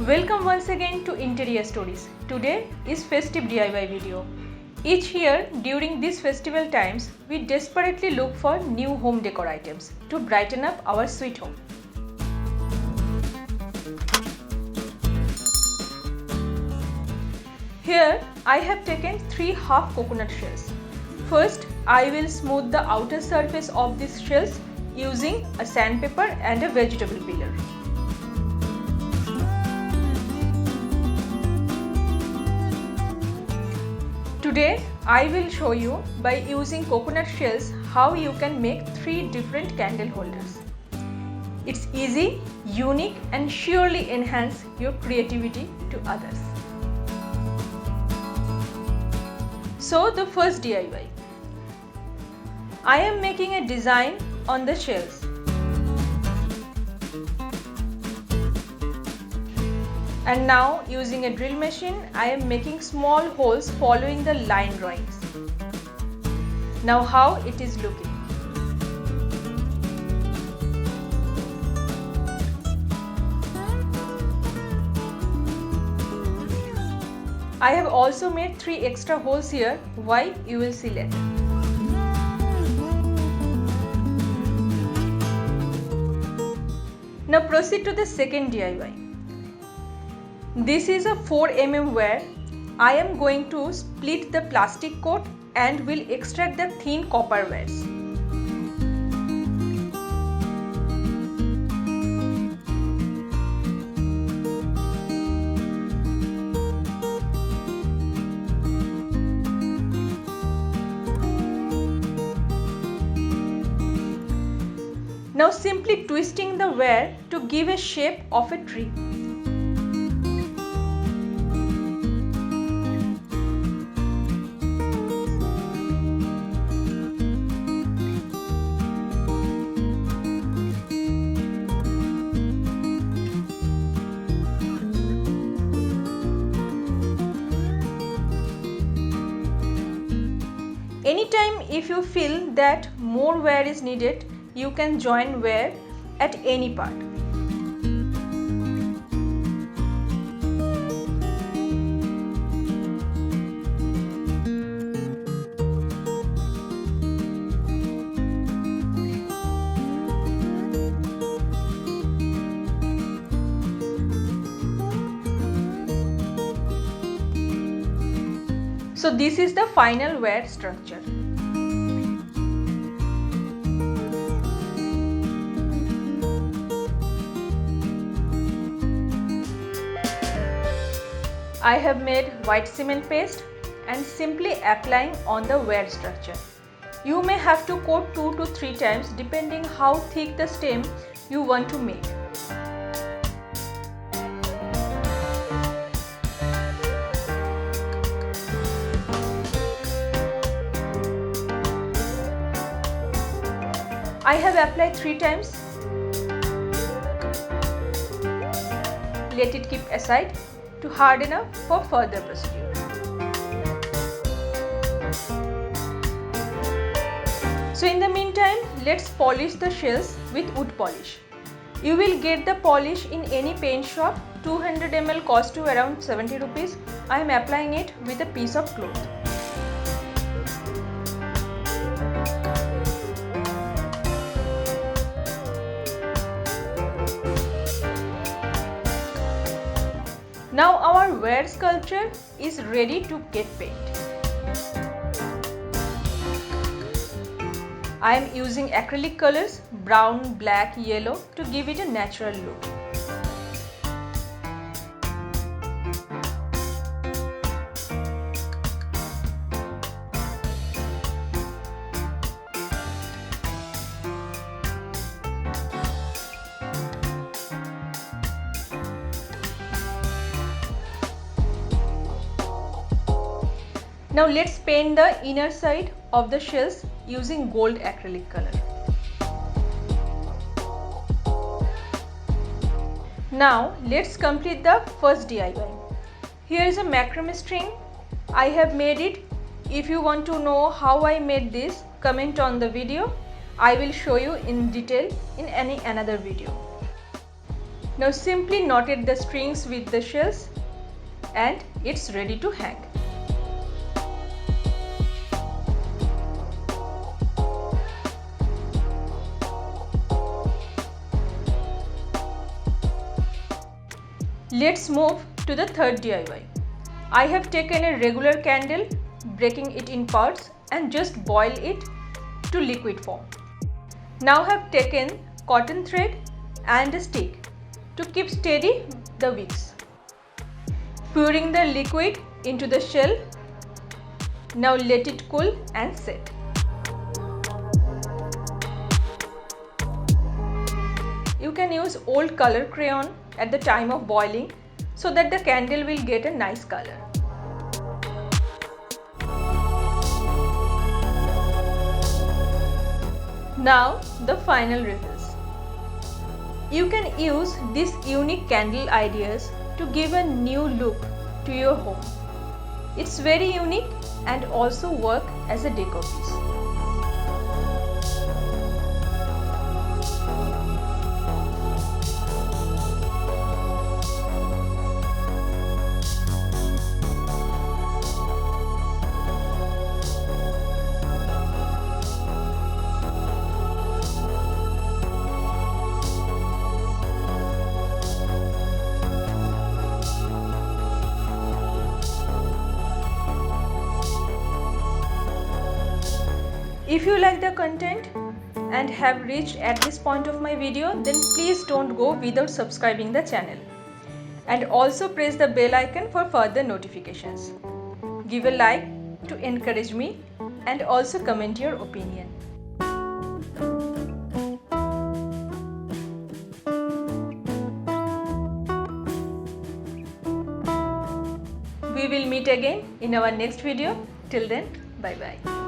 Welcome once again to Interior Stories. Today is festive DIY video. Each year during these festival times, we desperately look for new home decor items to brighten up our sweet home. Here I have taken 3 half coconut shells. First, I will smooth the outer surface of these shells using a sandpaper and a vegetable peeler. Today, I will show you by using coconut shells how you can make 3 different candle holders. It's easy, unique and surely enhance your creativity to others. So the first DIY. I am making a design on the shells. And now using a drill machine, I am making small holes following the line drawings. Now how it is looking. I have also made 3 extra holes here. Why, you will see later. Now proceed to the second DIY. This is a 4 mm wire. I am going to split the plastic coat and will extract the thin copper wires. Now simply twisting the wire to give a shape of a tree. Anytime if you feel that more wire is needed, you can join wire at any part. So this is the final wire structure. I have made white cement paste and simply applying on the wire structure. You may have to coat 2 to 3 times depending how thick the stem you want to make. I have applied 3 times. Let it keep aside to harden up for further procedure. So in the meantime, let's polish the shells with wood polish. You will get the polish in any paint shop. 200 ml cost to around 70 rupees. I am applying it with a piece of cloth. Now our wire sculpture is ready to get paint. I am using acrylic colors brown, black, yellow to give it a natural look. Now let's paint the inner side of the shells using gold acrylic color. Now let's complete the first DIY. Here is a macrame string. I have made it. If you want to know how I made this, comment on the video. I will show you in detail in another video. Now simply knotted the strings with the shells and it's ready to hang. Let's move to the third DIY. I have taken a regular candle, breaking it in parts and just boil it to liquid form. Now I have taken cotton thread and a stick to keep steady the wicks. Pouring the liquid into the shell. Now let it cool and set. You can use old color crayon at the time of boiling so that the candle will get a nice color. Now the final results. You can use these unique candle ideas to give a new look to your home. It's very unique and also work as a decor piece. If you like the content and have reached at this point of my video, then please don't go without subscribing the channel. And also press the bell icon for further notifications. Give a like to encourage me and also comment your opinion. We will meet again in our next video. Till then, bye bye.